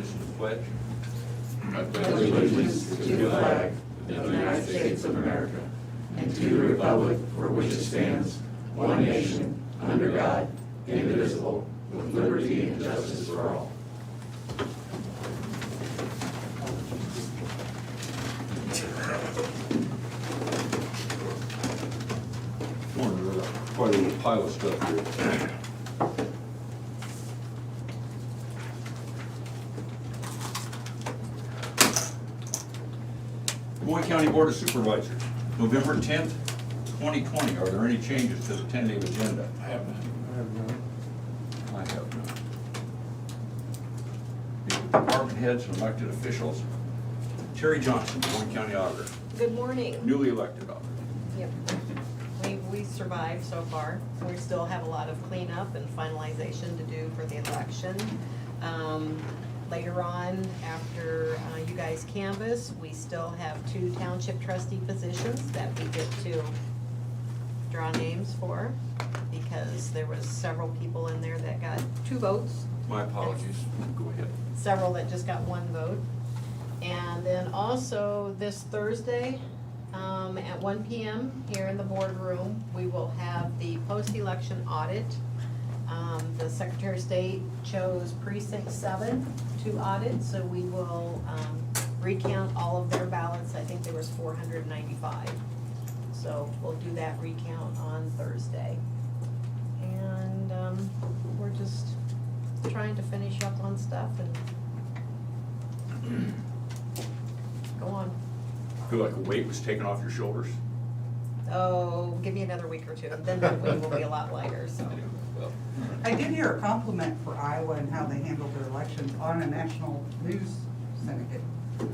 us to the pledge. I pledge allegiance to the flag of the United States of America and to the republic for which it stands, one nation, under God, indivisible, with liberty and justice for all. Morning, quite a little pile of stuff here. Des Moines County Board of Supervisors, November 10th, 2020. Are there any changes to the tentative agenda? I have none. I have none. Department heads and elected officials. Terry Johnson, Des Moines County Auditor, Good morning. newly elected auditor. Yep. We survived so far. We still have a lot of cleanup and finalization to do for the election. Later on, after you guys canvass, we still have 2 township trustee positions that we get to draw names for, because there was several people in there that got 2 votes. My apologies. Go ahead. Several that just got 1 vote. And then also this Thursday, at 1 p.m. here in the boardroom, we will have the post-election audit. The Secretary of State chose precinct 7 to audit, so we will recount all of their ballots. I think there was 495. So we'll do that recount on Thursday. And we're just trying to finish up on stuff and go on. Feel like a weight was taken off your shoulders? Oh, give me another week or 2, then the weight will be a lot lighter, so. Anyway, well, I did hear a compliment for Iowa and how they handled their elections on a national news syndicate.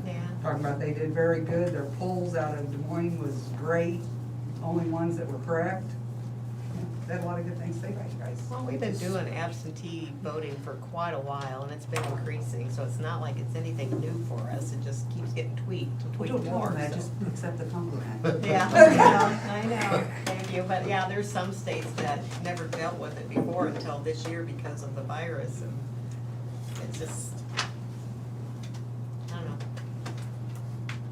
Yeah. Talking about they did very good, their polls out of Des Moines was great, only ones that were correct. They had a lot of good things to say about you guys. Well, we've been doing absentee voting for quite a while, and it's been increasing, so it's not like it's anything new for us. It just keeps getting tweaked and Well, tweaked don't tell more. them that, so. just accept the compliment. Yeah, I know, thank you, but yeah, there's some states that never dealt with it before until this year because of the virus, and it's just, I don't know.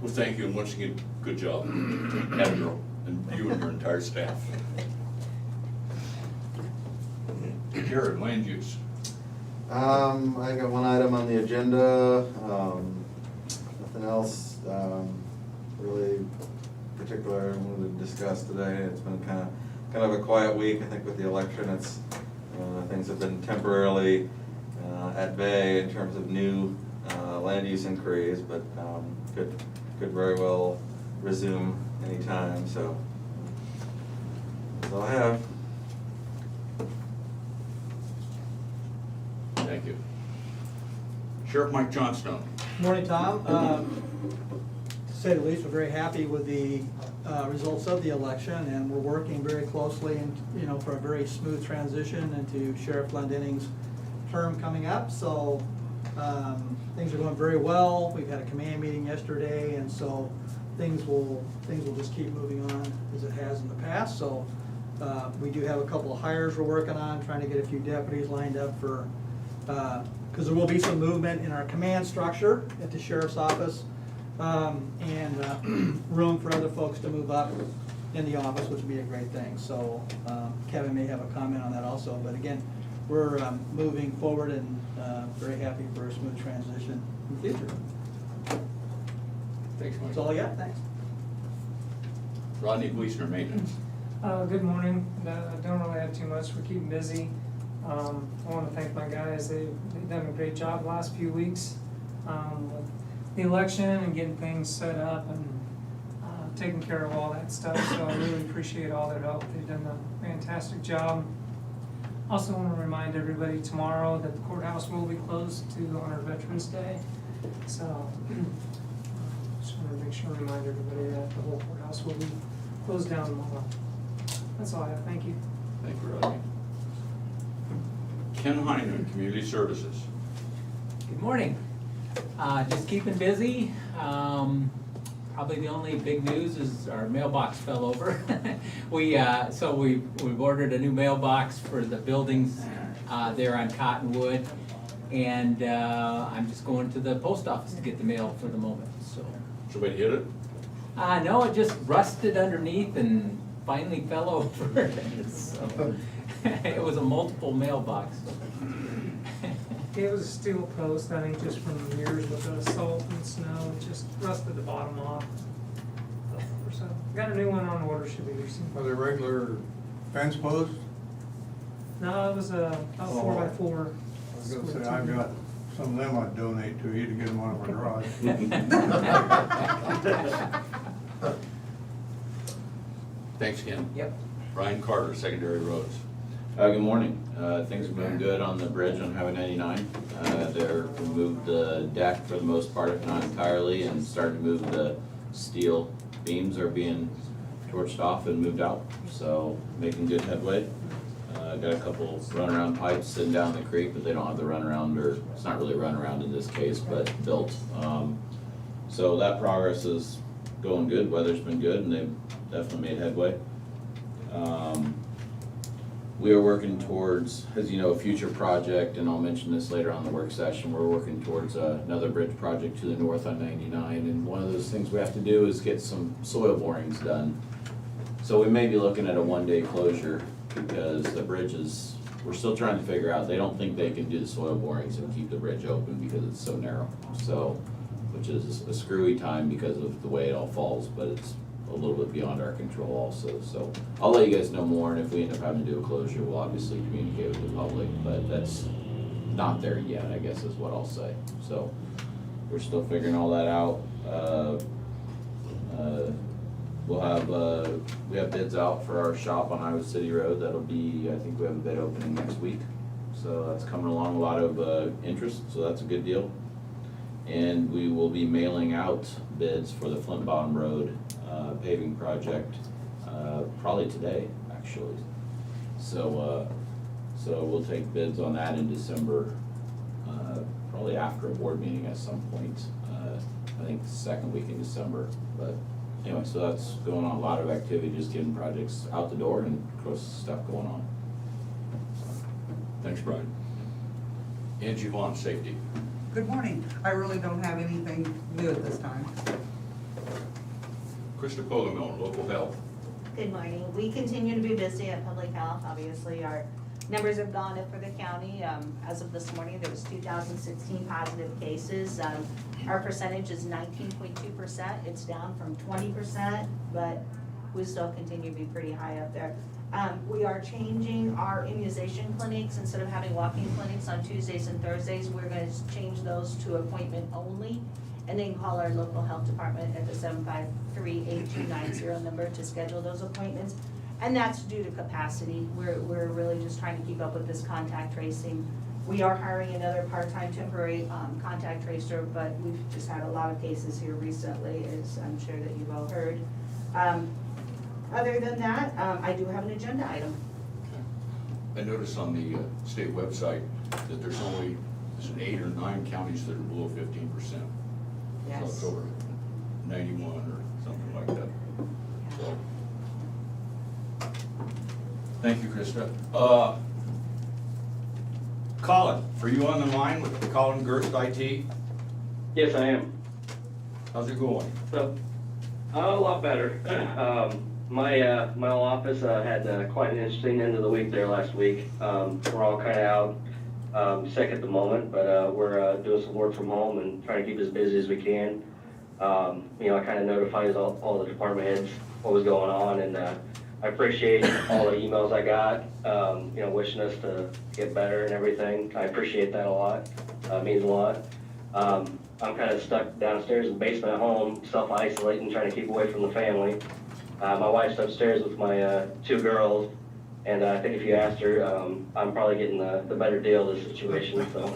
well, thank you, and once again, good job, Admiral, and you and your entire staff. Jared, land use. I got one item on the agenda, nothing else, really particular I wanted to discuss today. It's been kind of a quiet week, I think with the election, it's, things have been temporarily, at bay in terms of new, land use inquiries, but, could very well resume anytime, so. That's all I have. Thank you. Sheriff Mike Johnstone. Morning, Tom. To say the least, we're very happy with the results of the election, and we're working very closely and, for a very smooth transition into Sheriff Glendining's term coming up. So things are going very well. We've had a command meeting yesterday, and so things will just keep moving on as it has in the past. So we do have a couple of hires we're working on, trying to get a few deputies lined up for. Because there will be some movement in our command structure at the sheriff's office, and room for other folks to move up in the office, which would be a great thing. So Kevin may have a comment on that also, but again, we're moving forward and very happy for a smooth transition in the future. Thanks, Mike. That's all I got, thanks. Rodney Gleason, maintenance. Good morning. Don't really have too much. We're keeping busy. I want to thank my guys. They've done a great job the last few weeks with the election and getting things set up and taking care of all that stuff. So I really appreciate all their help. They've done a fantastic job. Also want to remind everybody tomorrow that the courthouse will be closed to honor Veterans Day. So just want to make sure to remind everybody that the whole courthouse will be closed down tomorrow. That's all I have. Thank you. Thank you, Rodney. Ken Hyman, Community Services. Good morning. Just keeping busy. Probably the only big news is our mailbox fell over. So we've ordered a new mailbox for the buildings there on Cottonwood. And I'm just going to the post office to get the mail for the moment, so. Somebody hit it? No, it just rusted underneath and finally fell over. So, it was a multiple mailbox. It was a steel post, I think just from years with the salt and snow, it just rusted the bottom off. So, got a new one on order, should be here soon. Are they regular fence posts? No, it was a about 4x4. I was gonna say, I've got some of them I'd donate to you to get them out of my garage. Thanks, Ken. Yep. Brian Carter, Secondary Roads. Good morning. Things are moving good on the bridge on Highway 99. They're removed the deck for the most part, if not entirely, and started to move the steel beams are being torched off and moved out. So making good headway. Got a couple runaround pipes sitting down the creek, but they don't have the runaround, or it's not really a runaround in this case, but built. So that progress is going good. Weather's been good, and they've definitely made headway. We are working towards, as you know, a future project, and I'll mention this later on in the work session, we're working towards another bridge project to the north on 99, and one of those things we have to do is get some soil borings done. So we may be looking at a one-day closure, because the bridge is, we're still trying to figure out, they don't think they can do the soil borings and keep the bridge open because it's so narrow. So, which is a screwy time because of the way it all falls, but it's a little bit beyond our control also. So I'll let you guys know more, and if we end up having to do a closure, we'll obviously communicate with the public, but that's not there yet, I guess is what I'll say. So we're still figuring all that out. We'll have, we have bids out for our shop on Iowa City Road. That'll be, I think we have a bid opening next week. So that's coming along, a lot of interest, so that's a good deal. And we will be mailing out bids for the Flint Bottom Road paving project probably today, actually. So we'll take bids on that in December, probably after a board meeting at some point. I think the second week in December. But anyway, so that's going on, a lot of activity, just getting projects out the door and of course stuff going on. Thanks, Brian. Angie Vaughn, Safety. Good morning. I really don't have anything new at this time. Krista Pogomil, Local Health. Good morning. We continue to be busy at Public Health. Obviously, our numbers have gone up for the county. As of this morning, there was 2,016 positive cases. Our percentage is 19.2%. It's down from 20%, but we still continue to be pretty high up there. We are changing our immunization clinics. Instead of having walk-in clinics on Tuesdays and Thursdays, we're going to change those to appointment only, and then call our local health department at the 753-8290 number to schedule those appointments. And that's due to capacity. We're really just trying to keep up with this contact tracing. We are hiring another part-time temporary contact tracer, but we've just had a lot of cases here recently, as I'm sure that you've all heard. Other than that, I do have an agenda item. I noticed on the state website that there's only, is it 8 or 9 counties that are below 15%? So it's over 91 or something like that. So, thank you, Krista. Colin, for you on the line with Colin Gerst IT? Yes, I am. How's it going? So, a lot better. My office had quite an interesting end of the week there last week. We're all kind of out sick at the moment, but we're doing some work from home and trying to keep as busy as we can. I kind of notified all the department heads what was going on, and I appreciate all the emails I got, wishing us to get better and everything. I appreciate that a lot. It means a lot. I'm kind of stuck downstairs in the basement at home, self-isolating, trying to keep away from the family. My wife's upstairs with my 2 girls, and I think if you asked her, I'm probably getting the better deal of the situation. So,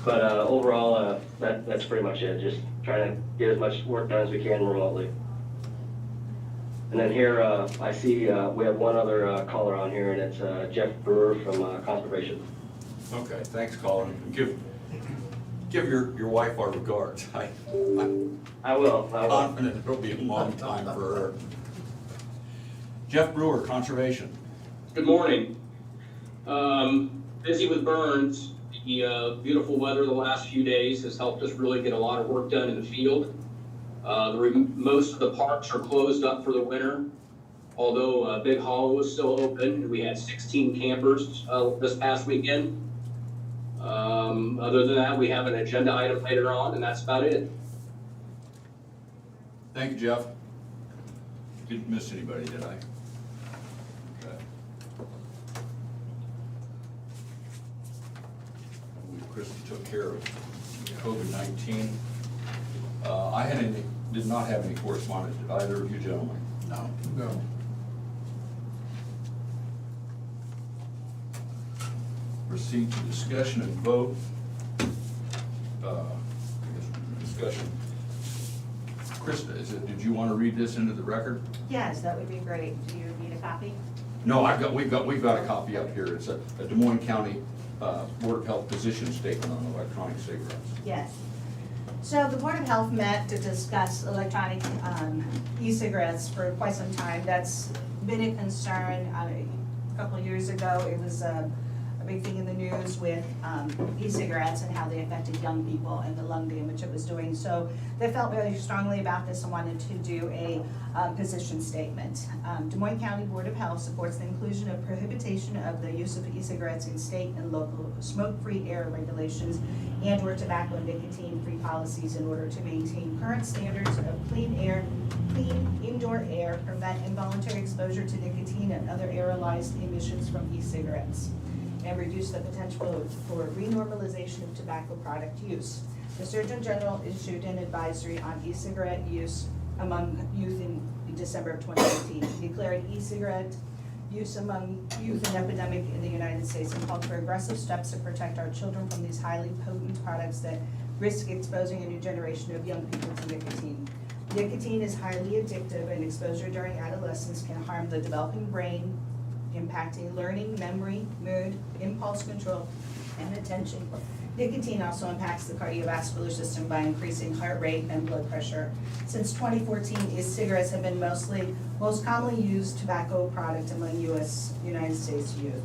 but overall, that's pretty much it. Just trying to get as much work done as we can remotely. And then here, I see we have one other caller on here, and it's Jeff Brewer from Conservation. Okay, thanks, Colin. Give your wife our regards. I will. Confident it'll be a long time for her. Jeff Brewer, Conservation. Good morning. busy with burns. The beautiful weather the last few days has helped us really get a lot of work done in the field. Most of the parks are closed up for the winter, although Big Hollow is still open. We had 16 campers this past weekend. Other than that, we have an agenda item later on, and that's about it. Thank you, Jeff. Didn't miss anybody, did I? Okay. Kristen took care of COVID-19. Did not have any correspondence, did either of you gentlemen? No. No. Proceed to discussion and vote. Discussion. Krista, did you want to read this into the record? Yes, that would be great. Do you need a copy? No, we've got a copy up here. It's a Des Moines County Board of Health position statement on electronic cigarettes. Yes. So the Board of Health met to discuss electronic e-cigarettes for quite some time. That's been a concern. A couple of years ago, it was a big thing in the news with e-cigarettes and how they affected young people and the lung damage it was doing. So they felt very strongly about this and wanted to do a position statement. Des Moines County Board of Health supports the inclusion of prohibition of the use of e-cigarettes in state and local smoke-free air regulations and/or tobacco and nicotine-free policies in order to maintain current standards of clean indoor air, prevent involuntary exposure to nicotine and other aerolized emissions from e-cigarettes, and reduce the potential for renormalization of tobacco product use. The Surgeon General issued an advisory on e-cigarette use among youth in December of 2018. He declared e-cigarette use among youth an epidemic in the United States and called for aggressive steps to protect our children from these highly potent products that risk exposing a new generation of young people to nicotine. Nicotine is highly addictive, and exposure during adolescence can harm the developing brain, impacting learning, memory, mood, impulse control, and attention. Nicotine also impacts the cardiovascular system by increasing heart rate and blood pressure. Since 2014, e-cigarettes have been most commonly used tobacco product among United States youth.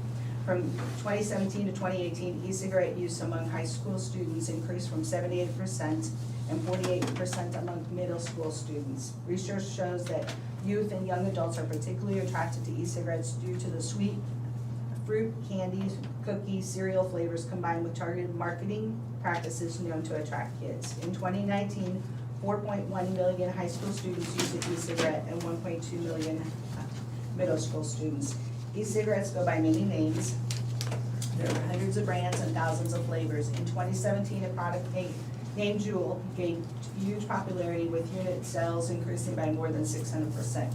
From 2017 to 2018, e-cigarette use among high school students increased from 78% and 48% among middle school students. Research shows that youth and young adults are particularly attracted to e-cigarettes due to the sweet fruit, candies, cookies, cereal flavors combined with targeted marketing practices known to attract kids. In 2019, 4.1 million high school students used an e-cigarette and 1.2 million middle school students. E-cigarettes go by many names. There are hundreds of brands and thousands of flavors. In 2017, a product named Juul gained huge popularity with unit sales increasing by more than 600%.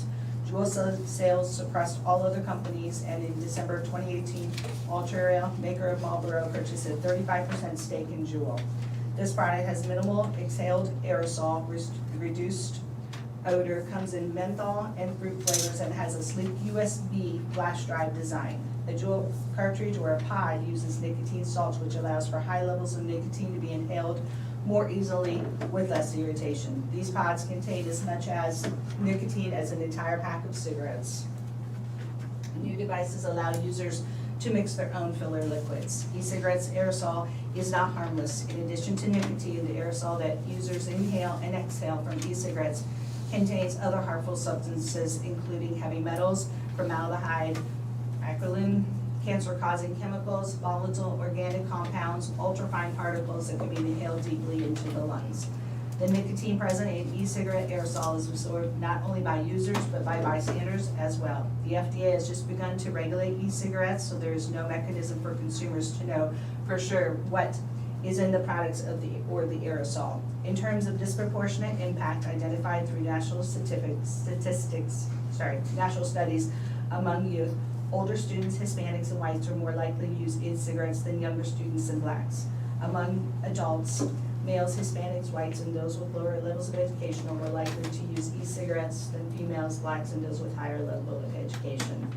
Juul sales surpassed all other companies, and in December of 2018, Altria, maker of Marlboro, purchased a 35% stake in Juul. This product has minimal exhaled aerosol, reduced odor, comes in menthol and fruit flavors, and has a sleek USB flash drive design. A Juul cartridge or a pod uses nicotine salts, which allows for high levels of nicotine to be inhaled more easily with less irritation. These pods contain as much as nicotine as an entire pack of cigarettes. New devices allow users to mix their own filler liquids. E-cigarettes aerosol is not harmless. In addition to nicotine, the aerosol that users inhale and exhale from e-cigarettes contains other harmful substances, including heavy metals, formaldehyde, acrolein, cancer-causing chemicals, volatile organic compounds, ultrafine particles that can be inhaled deeply into the lungs. The nicotine present in e-cigarette aerosol is absorbed not only by users, but by bystanders as well. The FDA has just begun to regulate e-cigarettes, so there is no mechanism for consumers to know for sure what is in the products of the aerosol. In terms of disproportionate impact identified through national studies among youth, older students, Hispanics, and whites are more likely to use e-cigarettes than younger students and blacks. Among adults, males, Hispanics, whites, and those with lower levels of education are more likely to use e-cigarettes than females, blacks, and those with higher level of education.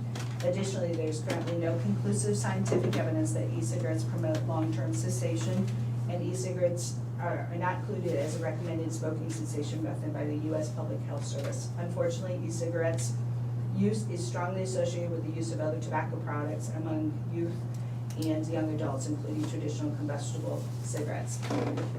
Additionally, there's currently no conclusive scientific evidence that e-cigarettes promote long-term cessation, and e-cigarettes are not included as a recommended smoking cessation method by the U.S. Public Health Service. Unfortunately, e-cigarettes use is strongly associated with the use of other tobacco products among youth and young adults, including traditional combustible cigarettes.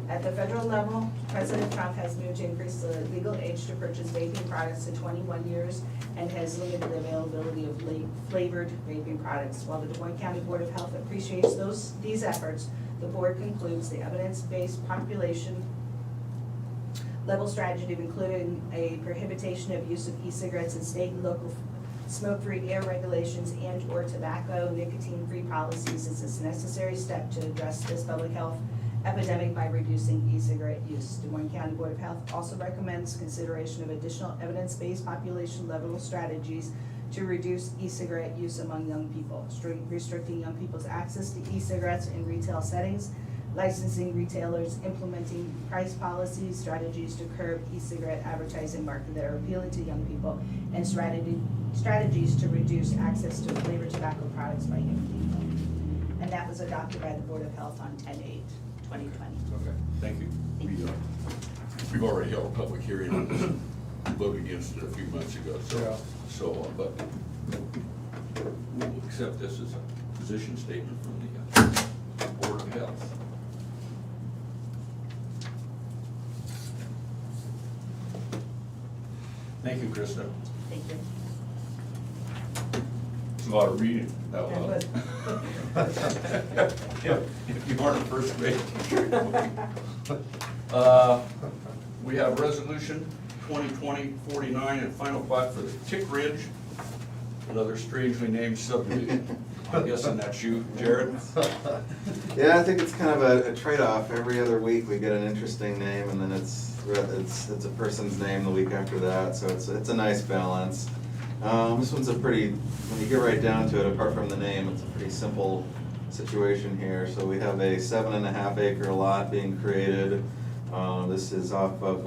At the federal level, President Trump has moved to increase the legal age to purchase vaping products to 21 years and has limited the availability of flavored vaping products. While the Des Moines County Board of Health appreciates these efforts, the board concludes the evidence-based population level strategy of including a prohibition of use of e-cigarettes in state and local smoke-free air regulations and/or tobacco nicotine-free policies is a necessary step to address this public health epidemic by reducing e-cigarette use. Des Moines County Board of Health also recommends consideration of additional evidence-based population level strategies to reduce e-cigarette use among young people, restricting young people's access to e-cigarettes in retail settings, licensing retailers, implementing price policies, strategies to curb e-cigarette advertising market that are appealing to young people, and strategies to reduce access to flavored tobacco products by young people. And that was adopted by the Board of Health on 10/8/2020. Okay, thank you. We've already held a public hearing on this, voted against it a few months ago, but we'll accept this as a position statement from the Board of Health. Thank you, Krista. Thank you. It's a lot of reading out loud. If you aren't a first grade teacher. We have resolution 2020-49 and final plat for the Tick Ridge, another strangely named subdivision. I'm guessing that's you, Jared? Yeah, I think it's kind of a trade-off. Every other week we get an interesting name, and then it's a person's name the week after that, so it's a nice balance. This one's a pretty, when you get right down to it, apart from the name, it's a pretty simple situation here. So we have a 7.5 acre lot being created. This is off of,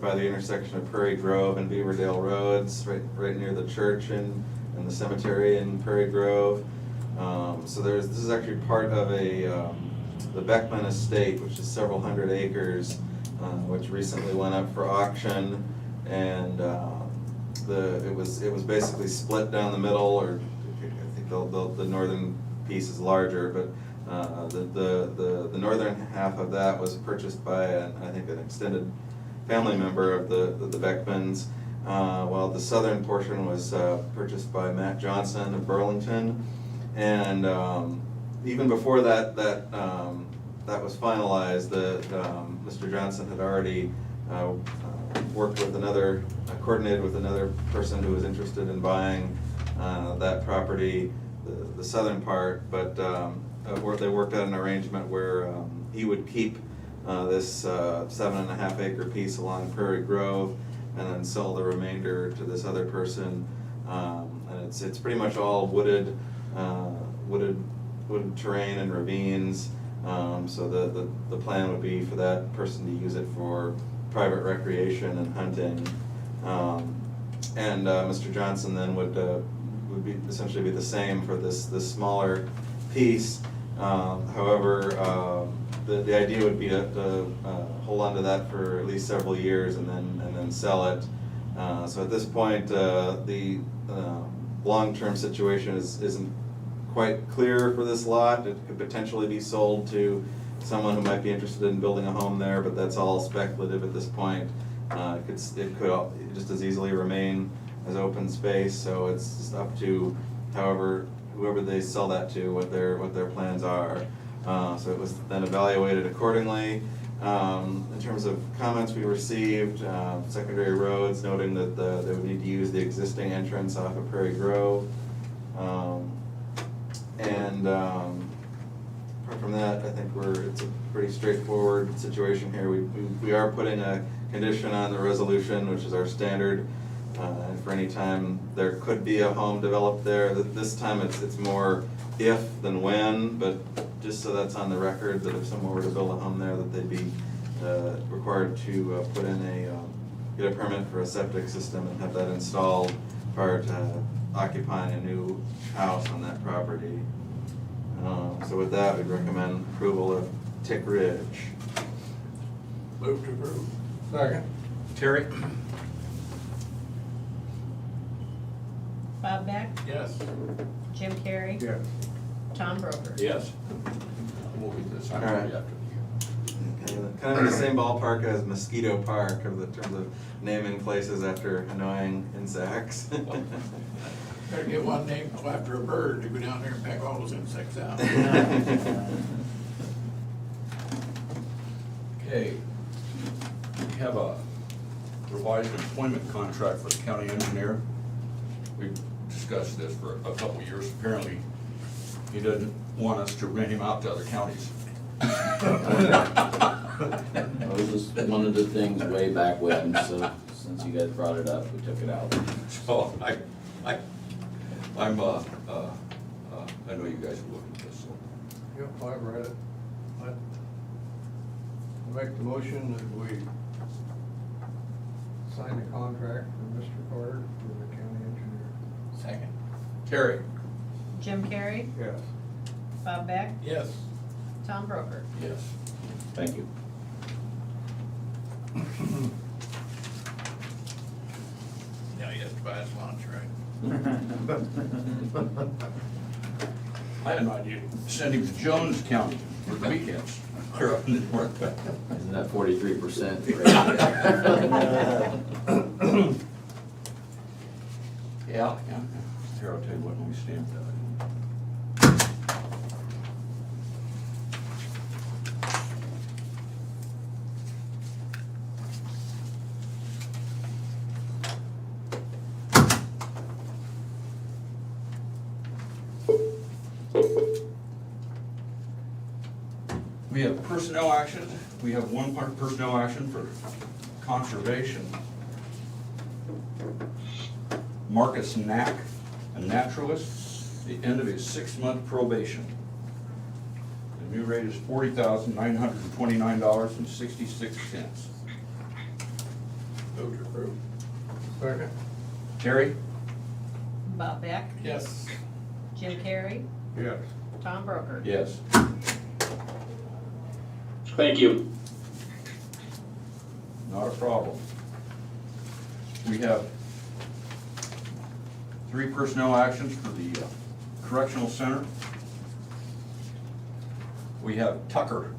by the intersection of Prairie Grove and Beaverdale Roads, right near the church and the cemetery in Prairie Grove. So this is actually part of the Beckman estate, which is several hundred acres, which recently went up for auction, and it was basically split down the middle, or I think the northern piece is larger, but the northern half of that was purchased by I think an extended family member of the Beckmans, while the southern portion was purchased by Matt Johnson of Burlington. And even before that was finalized, Mr. Johnson had already coordinated with another person who was interested in buying that property, the southern part, but they worked out an arrangement where he would keep this 7.5 acre piece along Prairie Grove and then sell the remainder to this other person. And it's pretty much all wooded terrain and ravines. So the plan would be for that person to use it for private recreation and hunting. And Mr. Johnson then would be essentially be the same for this smaller piece. However, the idea would be to hold on to that for at least several years and then sell it. So at this point, the long-term situation isn't quite clear for this lot. It could potentially be sold to someone who might be interested in building a home there, but that's all speculative at this point. It could just as easily remain as open space, so it's just up to whoever they sell that to, what their plans are. So it was then evaluated accordingly. In terms of comments we received, secondary roads noting that they would need to use the existing entrance off of Prairie Grove. And apart from that, I think it's a pretty straightforward situation here. We are putting a condition on the resolution, which is our standard. And for any time there could be a home developed there. This time it's more if than when, but just so that's on the record, that if someone were to build a home there, that they'd be required to put in get a permit for a septic system and have that installed prior to occupying a new house on that property. So with that, we'd recommend approval of Tick Ridge. Move to approve. Second. Terry? Bob Beck? Yes. Jim Carrey? Yes. Tom Broker. Yes. We'll get this, I'm All right. ready after the year. Kind of in the same ballpark as Mosquito Park of the terms of naming places after annoying insects. Better get one named after a bird to go down there and peck all those insects out. Okay. We have a revised employment contract for the county engineer. We've discussed this for a couple of years. Apparently, he doesn't want us to rent him out to other counties. That was just one of the things way back when, so since you guys brought it up, we took it out. So I know you guys are looking at this, so. Yep, I've read it. I make the motion that we sign the contract for Mr. Carter for the county engineer. Second. Terry? Jim Carrey, Yes. Bob Beck, Yes. Tom Broker. Yes. Thank you. Now he has to buy his lunch, right? I had an idea, send him to Jones County for the weekends. Here up in the north. Isn't that 43%? Yeah. Here, I'll tell you what, when we stamp that. We have personnel action. We have one part personnel action for conservation. Marcus Knack, a naturalist, the end of his 6-month probation. The new rate is $40,929.66. Move to approve. Second. Terry? Bob Beck, Yes. Jim Carrey, Yes. Tom Broker. Yes. Thank you. Not a problem. We have 3 personnel actions for the correctional center. We have Tucker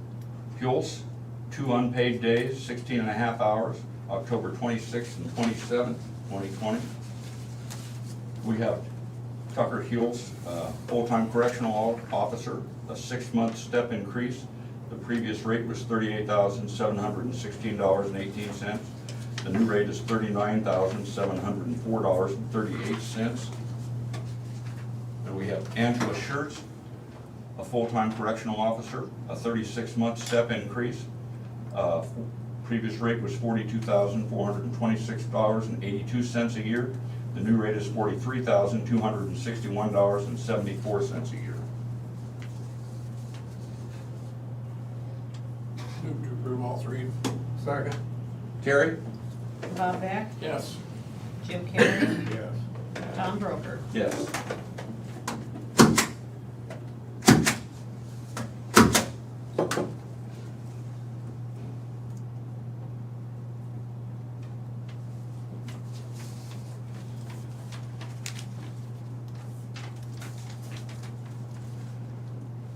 Hulse, 2 unpaid days, 16.5 hours, October 26th and 27th, 2020. We have Tucker Hulse, full-time correctional officer, a 6-month step increase. The previous rate was $38,716.18. The new rate is $39,704.38. And we have Angela Schertz, a full-time correctional officer, a 36-month step increase. Previous rate was $42,426.82 a year. The new rate is $43,261.74 a year. Move to approve all 3. Second. Terry? Bob Beck, Yes. Jim Carrey, Yes. Tom Broker. Yes.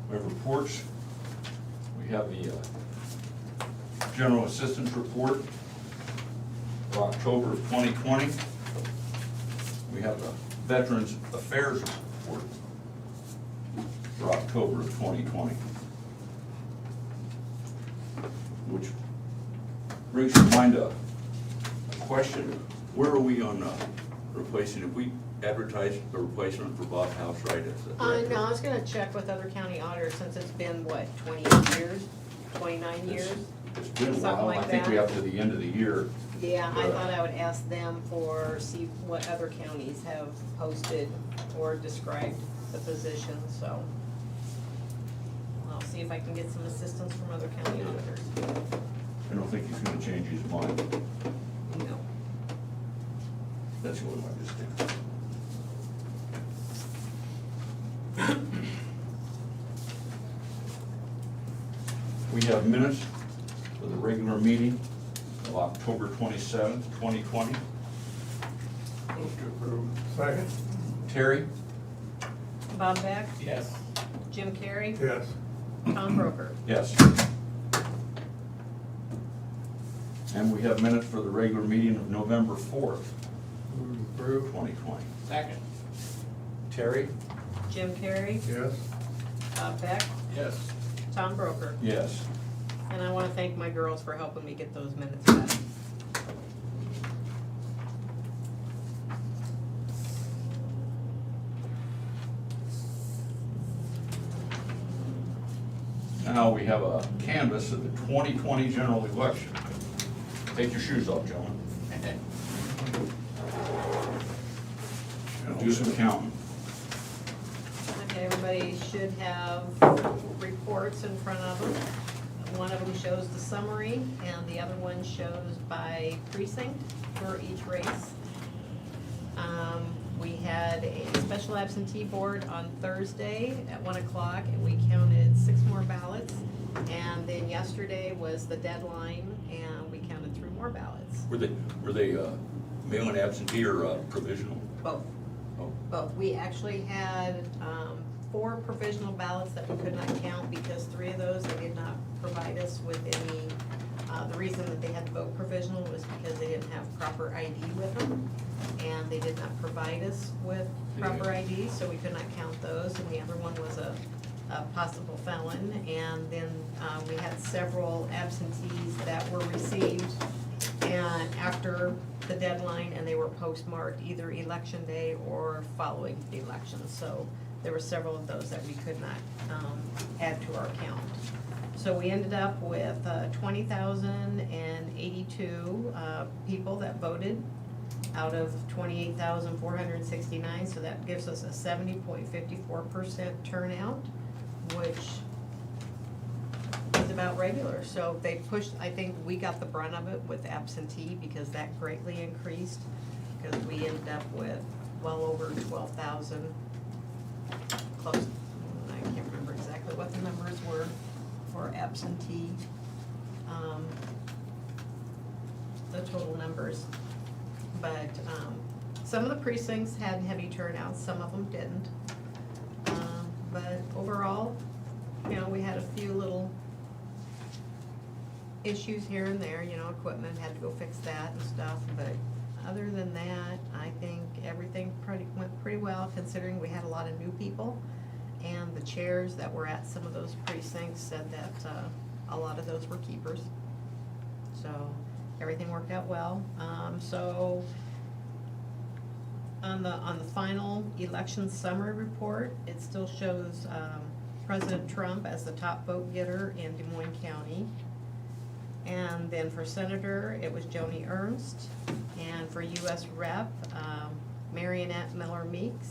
We have reports. We have the General Assistance Report for October of 2020. We have the Veterans Affairs Report for October of 2020. Which brings to mind a question. Where are we on replacing, if we advertised a replacement for Bob House, right? As the director? No, I was gonna check with other county auditors since it's been, what, 28 years, 29 years? It's been a Something while. like I think we that. have to the end of the year. Yeah, I thought I would ask them see what other counties have posted or described the position, so. I'll see if I can get some assistance from other county auditors. I don't think he's gonna change his mind. No. That's the only way I understand. We have minutes for the regular meeting of October 27th, 2020. Move to approve. Second. Terry? Bob Beck, Yes. Jim Carrey, Yes. Tom Broker. Yes. And we have minutes for the regular meeting of November 4th, 2020. Second. Terry? Jim Carrey, Yes. Beck, Yes. Tom Broker. Yes. And I wanna thank my girls for helping me get those minutes done. Now we have a canvass of the 2020 general election. Take your shoes off, gentlemen. Do some counting. Okay, everybody should have reports in front of them. One of them shows the summary, and the other one shows by precinct for each race. We had a special absentee board on Thursday at 1 o'clock, and we counted 6 more ballots. And then yesterday was the deadline, and we counted 3 more ballots. Were they mail-in absentee or provisional? Both. Oh. Both. We actually had 4 provisional ballots that we could not count because 3 of those they did not provide us with any, the reason that they had to vote provisional was because they didn't have proper ID with them. And they did not provide us with proper ID, so we could not count those. And the other one was a possible felon. And then we had several absentees that were received and after the deadline, and they were postmarked either election day or following the election. So there were several of those that we could not add to our count. So we ended up with 20,082 people that voted out of 28,469. So that gives us a 70.54% turnout, which is about regular. So they pushed, I think we got the brunt of it with absentee because that greatly increased, because we ended up with well over 12,000, close, I can't remember exactly what the numbers were for absentee, the total numbers. But some of the precincts had heavy turnouts, some of them didn't. But overall, you know, we had a few little issues here and there, you know, equipment, had to go fix that and stuff, but other than that, I think everything went pretty well, considering we had a lot of new people, and the chairs that were at some of those precincts said that a lot of those were keepers. So everything worked out well. So on the final election summary report, it still shows President Trump as the top vote getter in Des Moines County. And then for senator, it was Joni Ernst. And for U.S. Rep, Marionette Miller Meeks.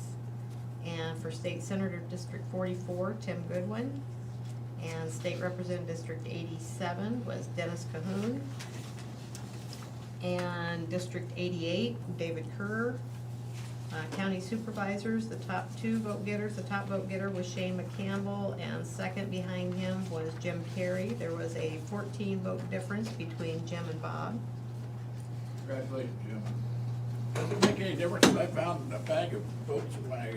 And for state senator District 44, Tim Goodwin. And state representative District 87 was Dennis Cahoon. And District 88, David Kerr. County supervisors, the top 2 vote getters. The top vote getter was Shane McCampbell, and second behind him was Jim Carrey. There was a 14 vote difference between Jim and Bob. Congratulations, Jim. Does it make any difference if I found a bag of votes in my,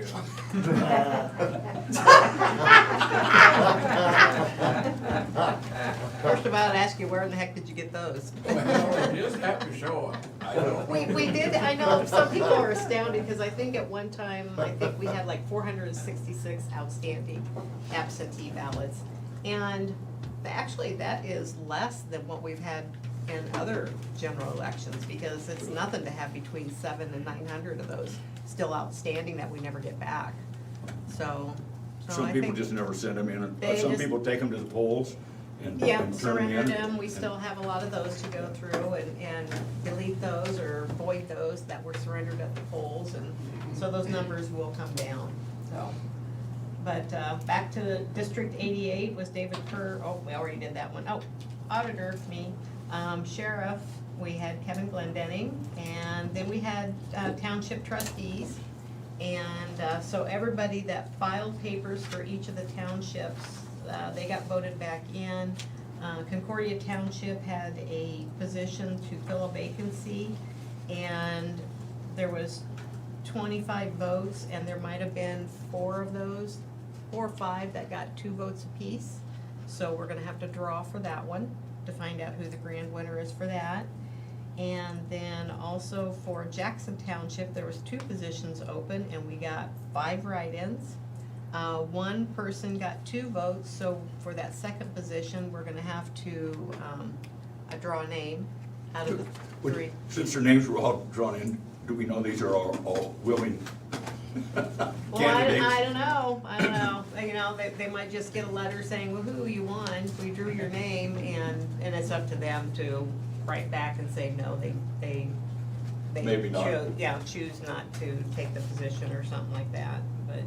First of all, I'd ask you, where in the heck did you get those? well, you just have to show them. I don't. We did, I know, some people are astounded, because I think at one time, I think we had like 466 outstanding absentee ballots. And actually, that is less than what we've had in other general elections, because it's nothing to have between 700 and 900 of those still outstanding that we never get back. So Some I people think just never send them in, They some just- people take them to the polls and yeah, turn them in. surrendered them. We still have a lot of those to go through and delete those or void those that were surrendered at the polls, and so those numbers will come down, so. But, back to District 88 was David Kerr. Oh, we already did that one. Oh, auditor, me. Sheriff, we had Kevin Glendenning, and then we had township trustees. And so everybody that filed papers for each of the townships, they got voted back in. Concordia Township had a position to fill a vacancy, and there was 25 votes, and there might have been 4 of those 4 or 5 that got 2 votes apiece. So we're gonna have to draw for that one to find out who the grand winner is for that. And then also for Jackson Township, there was 2 positions open and we got 5 write-ins. 1 person got 2 votes, so for that second position, we're gonna have to, draw a name out of the 3. Since their names were all drawn in, do we know these are all willing Well, candidates? I don't know, you know, they might just get a letter saying, woohoo, you won, we drew your name, and it's up to them to write back and say, no, they Maybe not. choose not to take the position or something like that, but,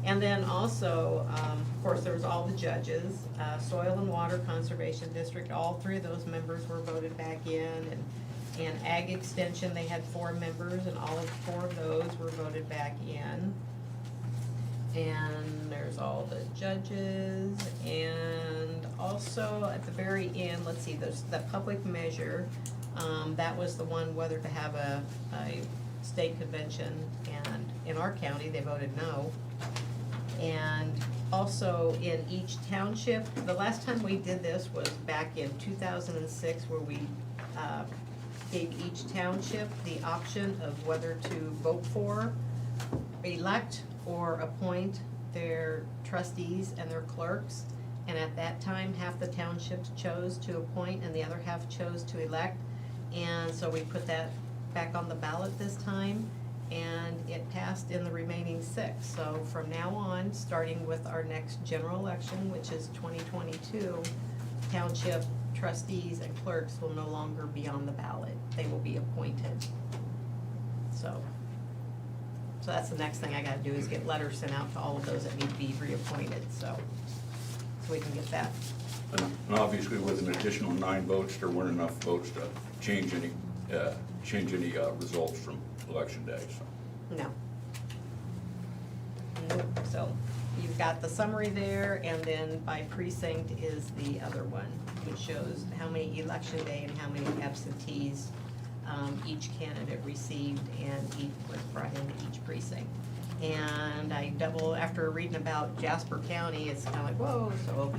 and then also, of course, there was all the judges, Soil and Water Conservation District, all 3 of those members were voted back in, and Ag Extension, they had 4 members, and all of 4 of those were voted back in. And there's all the judges, and also at the very end, let's see, there's the public measure. That was the one whether to have a state convention, and in our county, they voted no. And also in each township, the last time we did this was back in 2006, where we gave each township the option of whether to vote for, elect, or appoint their trustees and their clerks. And at that time, half the townships chose to appoint and the other half chose to elect. And so we put that back on the ballot this time, and it passed in the remaining 6. So from now on, starting with our next general election, which is 2022, township trustees and clerks will no longer be on the ballot. They will be appointed. So that's the next thing I gotta do, is get letters sent out to all of those that need to be reappointed, so we can get that. And obviously with an additional 9 votes, there weren't enough votes to change any results from election day, so. No. Nope. So you've got the summary there, and then by precinct is the other one, which shows how many election day and how many absentees each candidate received, and each was brought into each precinct. And after reading about Jasper County, it's kind of like, whoa, so.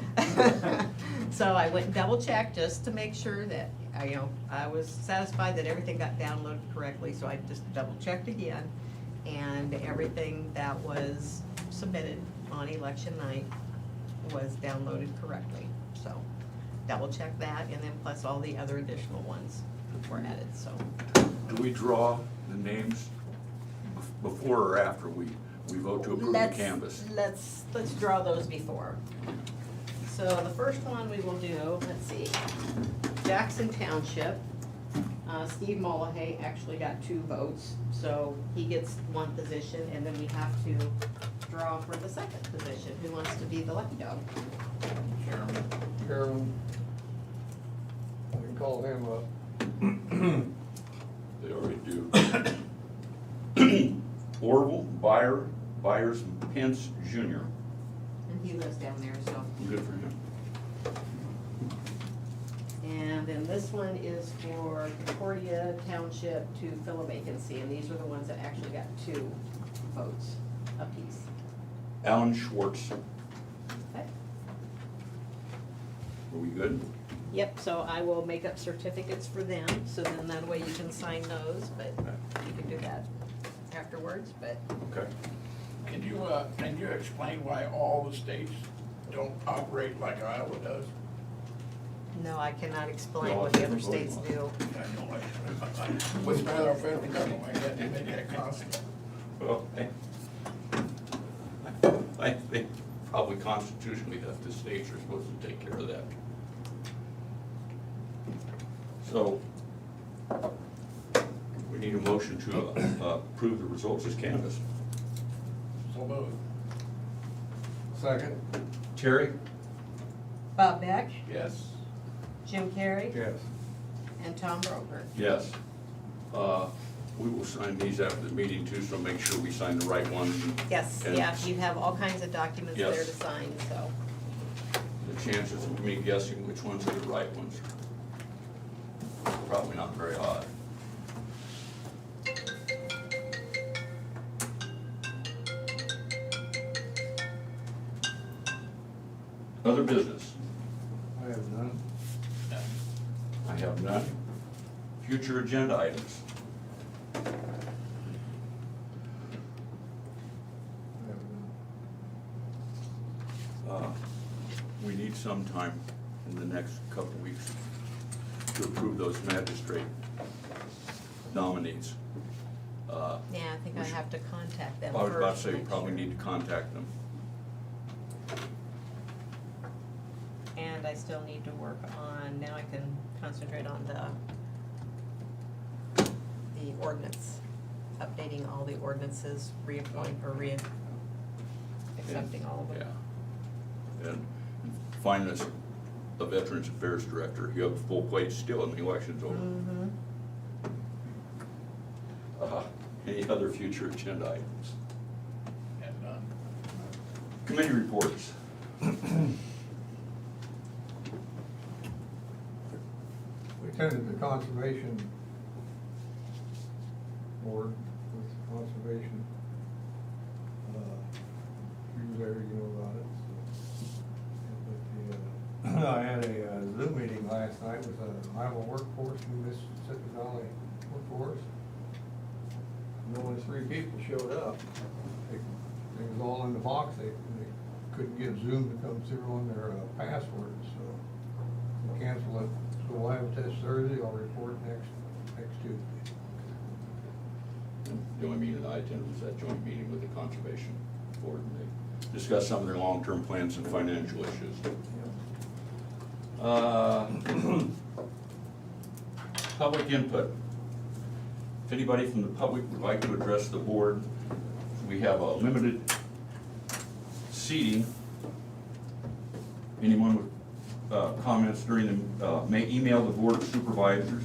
So I went and double checked just to make sure that, I was satisfied that everything got downloaded correctly, so I just double checked again. And everything that was submitted on election night was downloaded correctly. So double check that, and then plus all the other additional ones were added, so. Do we draw the names before or after we vote to approve the canvas? Let's draw those before. So the first one we will do, let's see, Jackson Township. Steve Mullahay actually got 2 votes, so he gets 1 position, and then we have to draw for the second position. Who wants to be the lucky dog? Chairman, I can call him up. They already do. Orville, Byers, and Pence Jr. And he lives down there, so. Good for him. And then this one is for Concordia Township to fill a vacancy, and these are the ones that actually got 2 votes apiece. Alan Schwartz. Okay. Are we good? Yep, so I will make up certificates for them, so then that way you can sign those, but you can do that afterwards, but. Okay. Can you explain why all the states don't operate like Iowa does? No, I cannot explain what the other states do. I know, like, with our federal government, like that, they make that constant. Well, I think probably constitutionally that the states are supposed to take care of that. So, we need a motion to approve the results as canvassed. So moved. Second? Terry? Bob Beck, Yes. Jim Carrey, Yes. and Tom Broker. Yes. We will sign these after the meeting too, so make sure we sign the right ones. Yes, And yeah, you have all kinds of documents there Yes. to sign, so. The chances of me guessing which ones are the right ones, probably not very high. Other business? I have none. I have none. Future agenda items? I have none. We need some time in the next couple of weeks to approve those magistrate nominees. Yeah, I think I have to contact them I was about to first, say, you make probably sure. need to contact them. And I still need to work on, now I can concentrate on the ordinance, updating all the ordinances, reappointing or accepting all of them. Yeah. And find us a Veterans Affairs Director. You have a full plate still and the election's over. Mm-hmm. Any other future agenda items? And none. Committee reports. We attended the conservation board with conservation. You was there, you know about it. But I had a Zoom meeting last night with Iowa workforce in Mississippi Valley workforce. And only 3 people showed up. It was all in the box. They couldn't get Zoom to come through on their passwords, so we canceled it. So we'll have a test Thursday. I'll report next Tuesday. The only meeting I attended was that joint meeting with the Conservation Board, and they discussed some of their long-term plans and financial issues. Public input. If anybody from the public would like to address the board, we have a limited seating. Anyone with comments during the, may email the Board of Supervisors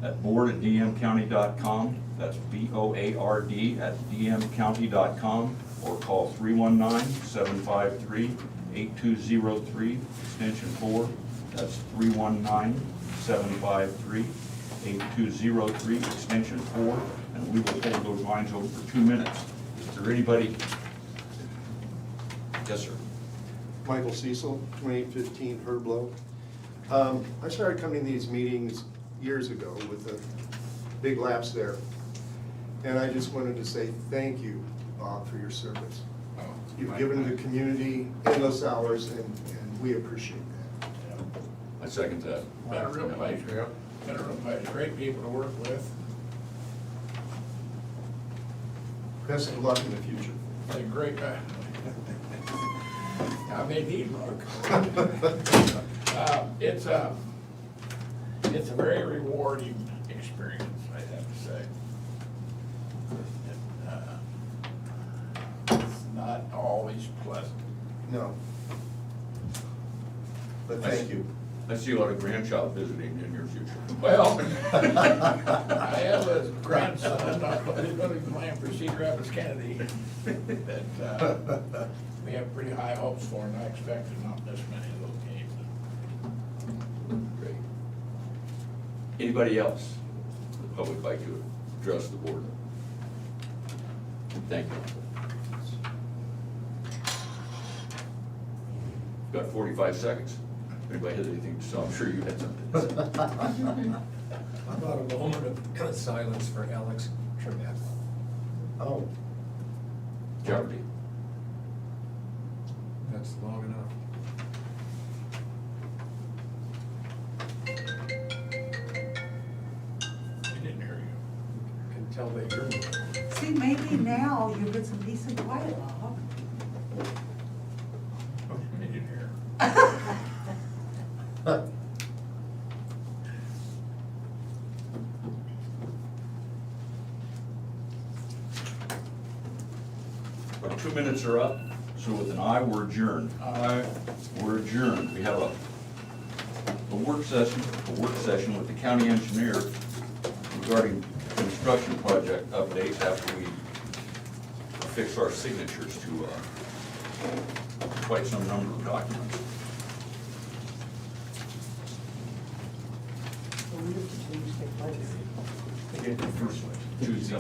at board@dmcounty.com. That's BOARD@dmcounty.com, or call 319-753-8203, extension 4. That's 319-753-8203, extension 4, and we will hold those lines open for 2 minutes. Is there anybody? Yes, sir. Michael Cecil, 2815 Herblow. I started coming to these meetings years ago with a big lapse there. And I just wanted to say thank you, Bob, for your service. You've given the community endless hours, and we appreciate that. I second that. Been a real pleasure. Been a real pleasure. Great people to work with. Best of luck in the future. A great guy. I may need luck. It's a very rewarding experience, I have to say. It's not always pleasant. No. But thank you. I see a lot of grandchild visiting in your future. Well, I have a grandson, he's gonna be playing for Cedar Rapids Kennedy, that we have pretty high hopes for, and I expect to not miss many of those games. Great. Anybody else the public like to address the board? Thank you. Got 45 seconds. Anybody has anything to say? I'm sure you had something to say. How about a moment of silence for Alex Trebek? Oh. Jeopardy. That's long enough. I didn't hear you. Can tell they hear me. See, maybe now you'll get some decent quiet, Bob. I didn't hear. Our 2 minutes are up, so with an aye, we're adjourned. Aye. We're adjourned. We have a work session with the county engineer regarding construction project updates after we fix our signatures to quite some number of documents. We have to change the place. First, choose the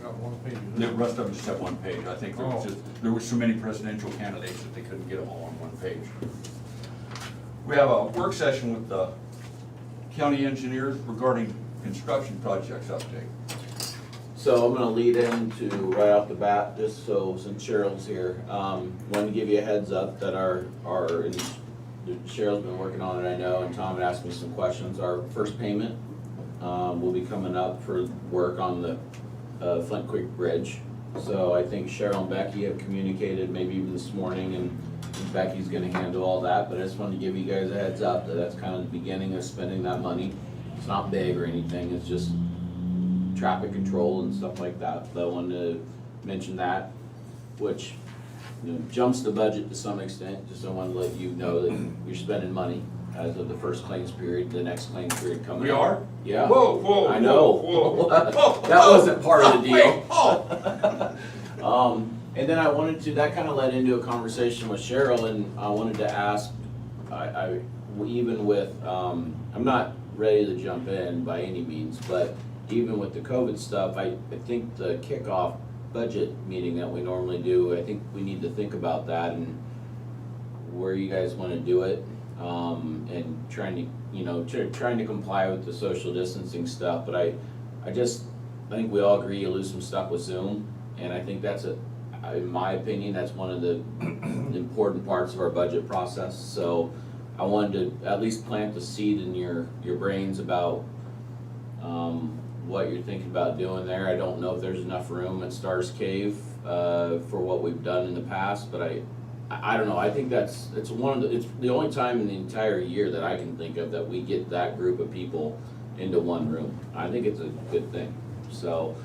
got one page. The rest of them just have one page. I think there were so many presidential candidates that they couldn't get them all on one page. We have a work session with the county engineers regarding construction projects update. So I'm gonna lead into right off the bat, just so since Cheryl's here, wanted to give you a heads up that Cheryl's been working on it, I know, and Tom had asked me some questions. Our first payment will be coming up for work on the Flint Creek Bridge. So I think Cheryl and Becky have communicated maybe even this morning, and Becky's gonna handle all that, but I just wanted to give you guys a heads up that that's kind of the beginning of spending that money. It's not big or anything, it's just traffic control and stuff like that. But I wanted to mention that, which, you know, jumps the budget to some extent. Just I want to let you know that you're spending money as of the first claims period, the next claims period coming up. We are? Yeah. Whoa, whoa, I know. whoa, That wasn't part of the deal. Wait, And then I wanted to, that kind of led into a conversation with Cheryl, and I wanted to ask, even with, I'm not ready to jump in by any means, but even with the COVID stuff, I think the kickoff budget meeting that we normally do, I think we need to think about that and where you guys want to do it, and trying to, you know, trying to comply with the social distancing stuff. But I think we all agree you lose some stuff with Zoom, and I think that's in my opinion, that's one of the important parts of our budget process. So I wanted to at least plant the seed in your brains about what you're thinking about doing there. I don't know if there's enough room at Stars Cave for what we've done in the past, but I don't know. I think it's the only time in the entire year that I can think of that we get that group of people into one room. I think it's a good thing. So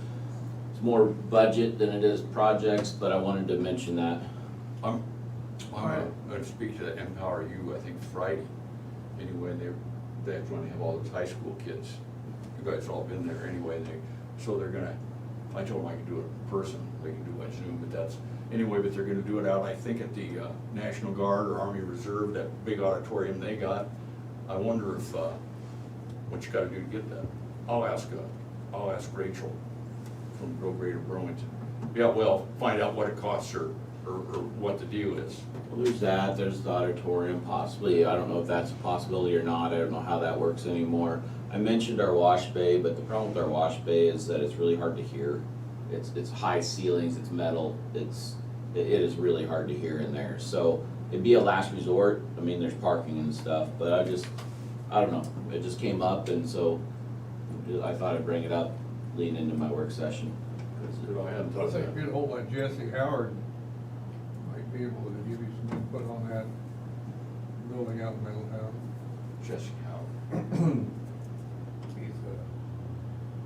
it's more budget than it is projects, but I wanted to mention that. I'm going to speak to the Empower You, I think Friday. Anyway, that's when they have all those high school kids. You guys all been there anyway. So they're gonna, I told them I could do it in person. They can do it by Zoom, but but they're gonna do it out, I think, at the National Guard or Army Reserve, that big auditorium they got. I wonder if, what you gotta do to get that. I'll ask Rachel from Grow Greater Burlington. Yeah, well, find out what it costs or what the deal is. Well, there's that, there's the auditorium possibly. I don't know if that's a possibility or not. I don't know how that works anymore. I mentioned our wash bay, but the problem with our wash bay is that it's really hard to hear. It's high ceilings, it's metal, it is really hard to hear in there. So it'd be a last resort. I mean, there's parking and stuff, but I don't know. It just came up, and so I thought I'd bring it up, lean into my work session. I think get hold of Jesse Howard, might be able to give you some input on that building out in Middletown. Jesse Howard. He's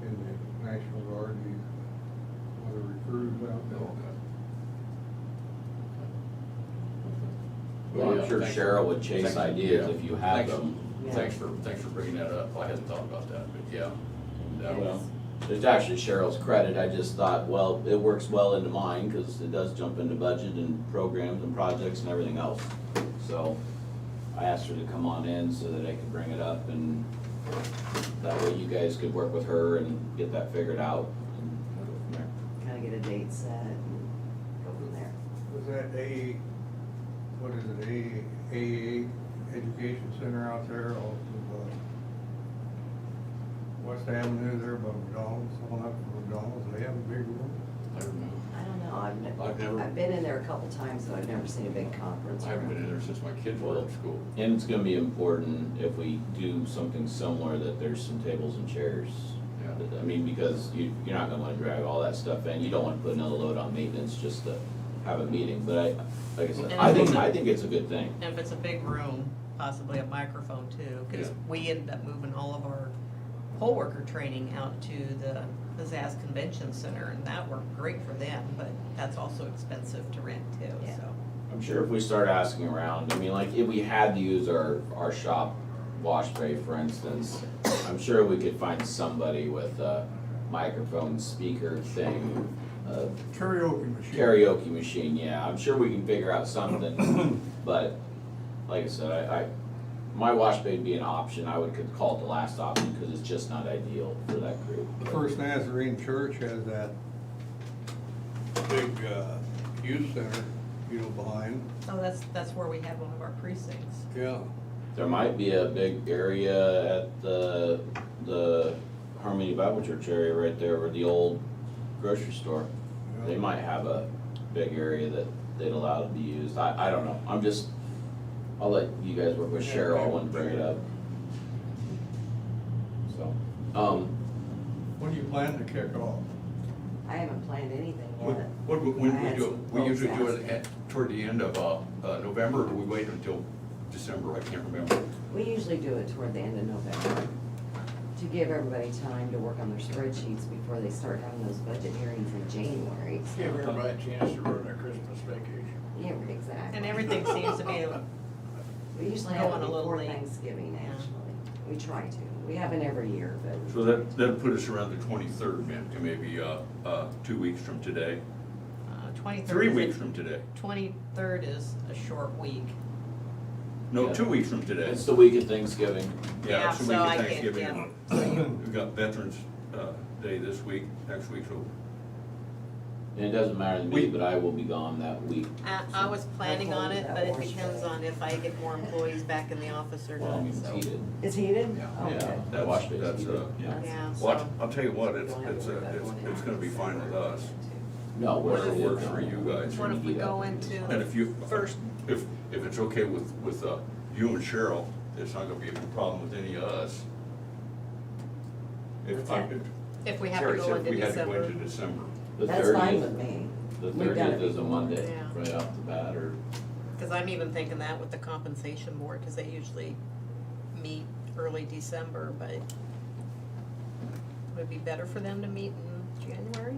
in the National Guard, he's one of the recruits out there. Well, I'm sure Cheryl would chase ideas if you had them. Thanks for bringing that up. I hadn't thought about that, but yeah. Well, it's actually Cheryl's credit. I just thought, well, it works well into mine because it does jump into budget and programs and projects and everything else. So I asked her to come on in so that I could bring it up, and that way you guys could work with her and get that figured out and go from there. Kind of get a date set and go from there. Was that what is it, AA Education Center out there off of West Avenue there by McDonald's, someone up from McDonald's, they have a big room? I don't know. I don't know, I've never- I've been in there a couple times, but I've never seen a big conference I haven't room. been in there since my kids were in school. And it's gonna be important if we do something similar that there's some tables and chairs. Yeah. I mean, because you're not gonna wanna drag all that stuff in. You don't wanna put another load on maintenance just to have a meeting, but like I said, I think it's a good thing. And if it's a big room, possibly a microphone too, because Yeah. we ended up moving all of our poll worker training out to the Pizzazz Convention Center, and that worked great for them, but that's also expensive to rent too, Yeah. so. I'm sure if we start asking around, I mean, like, if we had to use our shop wash bay, for instance, I'm sure we could find somebody with a microphone speaker thing. Karaoke machine, yeah, I'm sure we can figure out something, but like I said, my wash bay would be an option. I could call it the last option because it's just not ideal for that group. The First Nazarene Church has that big, youth center, behind. Oh, that's where we had one of our precincts. Yeah. There might be a big area at the Harmony Bible Church area right there where the old grocery store. They might have a big area that they'd allow to be used. I don't know. I'll let you guys work with Cheryl and bring it up. So, When do you plan to kick off? I haven't planned anything When yet. when I we had do it, some we usually do folks it ask. toward the end of November, or do we wait until December? I can't remember. We usually do it toward the end of November, to give everybody time to work on their spreadsheets before they start having those budget hearings in January. So- Give everybody a chance to run their Christmas vacation. Yeah, exactly. And everything seems to be, We usually have going it a little before late. Thanksgiving, Yeah. actually. We try to. We haven't every year, but. So that'll put us around the 23rd, man, to maybe 2 weeks from today. 23rd. 3 weeks from today. 23rd is a short week. No, Yeah. 2 weeks from today. it's the week of Thanksgiving. Yeah, It's the so week of I can't, Thanksgiving. yeah. and We've got Veterans Day this week, next week, so And it doesn't matter to me, but I will be gone that week. I was planning on it, but it depends on if I get more employees back in the office or Well, I not, mean, it's so. heated. It's heated? Yeah. Okay. Yeah, wash days that's, heated. yeah. Yeah, Well, so, I'll tell you what, it's Don't have to worry about going in gonna be fine with us. No, Whatever whatever works for you guys. what if we go into And if you, first, if it's okay with you and Cheryl, it's not gonna be a problem with any of us. If I could, if we have to Terry go said into we had to go December? into December. The That's fine 30th with me. The We've got 30th it is a before. Monday, Yeah. right off the bat, or, Cause I'm even thinking that with the compensation board, cause they usually meet early December, but would it be better for them to meet in January?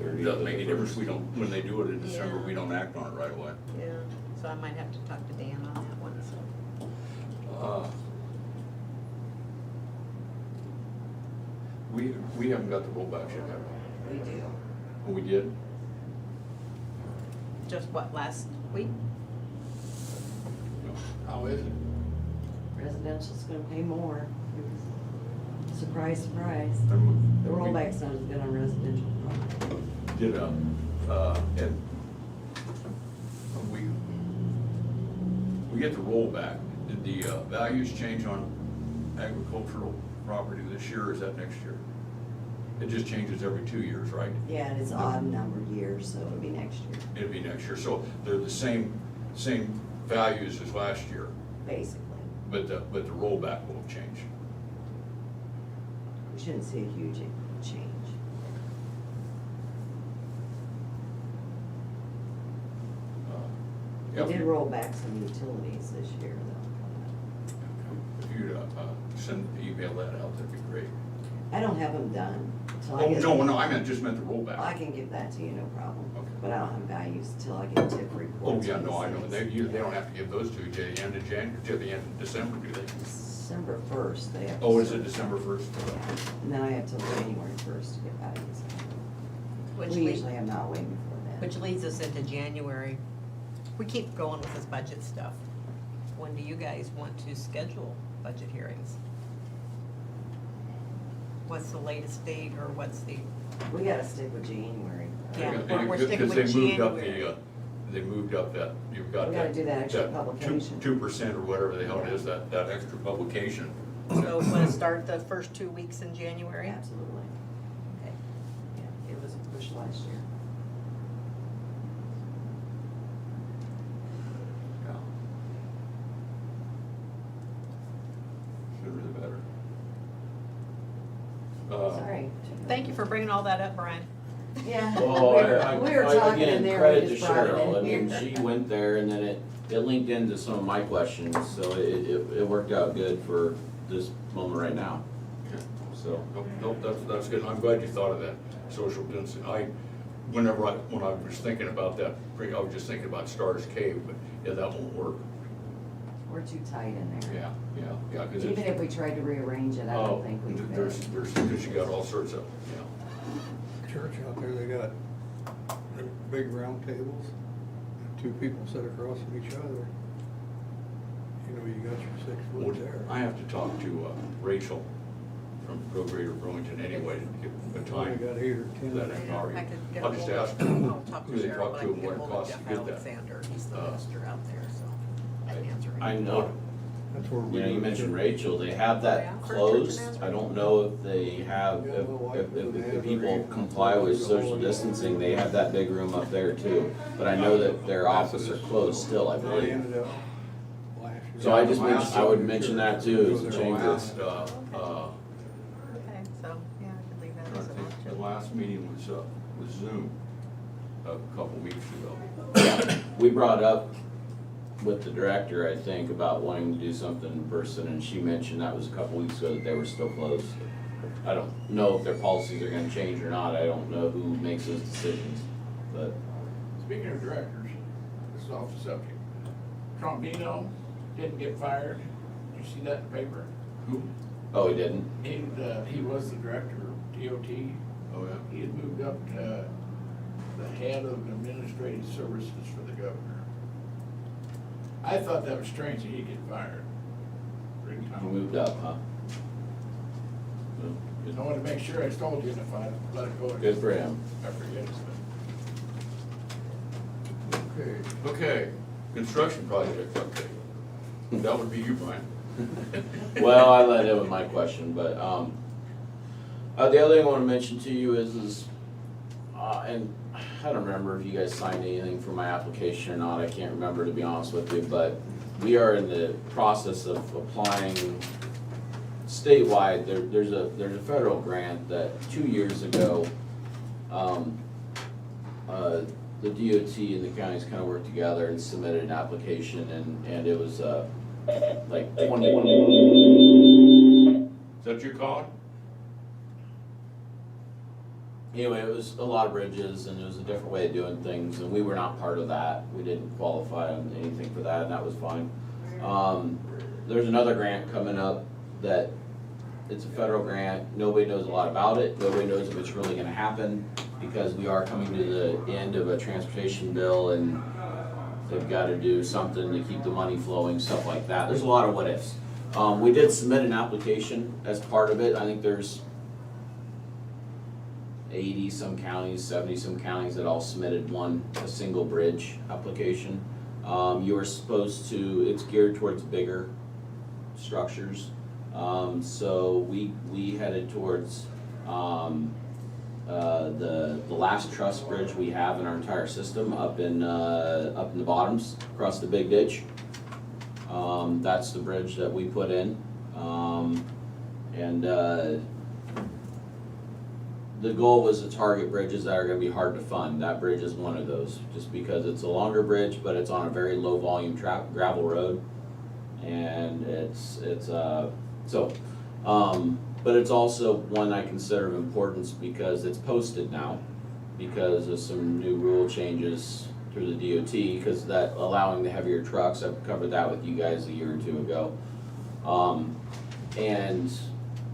It doesn't make any difference, we don't, when they do it in December, Yeah. we don't act on it right away. Yeah, so I might have to talk to Dan on that one, so. We haven't got the rollbacks yet, have we? We do. Oh, we did? Just what, last week? How is it? Residential's gonna pay more. Surprise, surprise. And The we- rollback's not as good on residential property. Did, and we get the rollback. Did the values change on agricultural property this year, or is that next year? It just changes every 2 years, right? Yeah, and it's odd numbered years, so it'll be next year, It'll be next year, so they're the same values as last year, basically. but the rollback will change. We shouldn't see a huge change. We Yep. did roll back some utilities this year, though. If you'd email that out, that'd be great. I don't have them done till I Oh, get. no, I just meant the I rollback. can give that to you, no problem. Okay. But I don't have values till I get TIF Oh, reports. yeah, from the no, I know, cities. they don't have to give those to you till the end of January, till the end of December, do they? December 1st, they have. to Oh, is it start. December 1st? Yeah, and then I have till January 1st to get values. Which We leads, usually have not way before that. which leads us into January. We keep going with this budget stuff. When do you guys want to schedule budget hearings? What's the latest date, or what's the, We gotta stick with January. Yeah, And we're sticking with Because January. they moved up that, you've got We that. gotta do that extra publication. 2% or whatever the hell it is, that extra publication. so we wanna start the first 2 weeks in January? Absolutely. Okay. Yeah, it was a push last year. Yeah. Sooner the better. Sorry. Thank you for bringing all that up, Brian. Yeah. well, We were talking in again, there, credit we to just brought it Cheryl, I in mean, here. she went there and then it linked into some of my questions, so it worked out good for this moment right now, so. Nope, that's good, I'm glad you thought of that, social distancing. When I was thinking about that, I was just thinking about Stars Cave, but yeah, that won't work. We're too tight in there. Yeah, because Even if we tried to rearrange it, I oh, don't think we could. because you got all sorts of, Church out there, they got the big round tables, and 2 people sit across from each other. You know, you got your 6 foot there. I have to talk to Rachel from Go Greater Burlington anyway to get a I time. got 8 or 10. That I already, I could get I'll just ahold of- ask them, I'll talk to who they Cheryl, talk but to I and can what get it ahold of costs to Jeff get that. Alexander, he's the minister out there, so I can answer I him. know, That's where we. you know, you live. mentioned Rachel, they have Yeah, that for closed. Church and I don't know if they have, if people comply with social distancing, they have that big room up there too. But I know that their offices are closed still, I I believe. ended up last year. So I just mentioned, I would mention that too as a change. Last, Okay, so, yeah, I can leave that as an the option. last meeting was Zoom a couple weeks ago. Yeah, we brought up with the director, I think, about wanting to do something in person, and she mentioned that was a couple weeks ago that they were still closed. I don't know if their policies are gonna change or not, I don't know who makes those decisions, but. Speaking of directors, this is off the subject. Trombino didn't get fired. Did you see that in the paper? Who? Oh, he didn't? He was the director of DOT. Oh, yeah. He had moved up to the head of administrative services for the governor. I thought that was strange that he'd get fired. Pretty He common. moved up, huh? Well, I wanted to make sure I told you, and if I let it go. Good for him. I forget it. Okay. Okay, construction project update. That would be you, Brian. Well, I led in with my question, but, the other thing I wanna mention to you is, and I don't remember if you guys signed anything for my application or not, I can't remember, to be honest with you, but we are in the process of applying statewide. There's a federal grant that 2 years ago, the DOT and the counties kind of worked together and submitted an application, and it was, like 20. Is that your call? Anyway, it was a lot of bridges, and it was a different way of doing things, and we were not part of that. We didn't qualify on anything for that, and that was fine. There's another grant coming up that, it's a federal grant, nobody knows a lot about it, nobody knows if it's really gonna happen, because we are coming to the end of a transportation bill, and they've gotta do something to keep the money flowing, stuff like that. There's a lot of what ifs. We did submit an application as part of it. I think there's 80 some counties, 70 some counties that all submitted a single bridge application. You are supposed to, it's geared towards bigger structures. So we headed towards, the last truss bridge we have in our entire system up in the bottoms, across the big ditch. That's the bridge that we put in. The goal was to target bridges that are gonna be hard to fund. That bridge is one of those, just because it's a longer bridge, but it's on a very low volume gravel road. And but it's also one I consider of importance because it's posted now, because of some new rule changes through the DOT, because that allowing the heavier trucks, I've covered that with you guys a year or two ago. And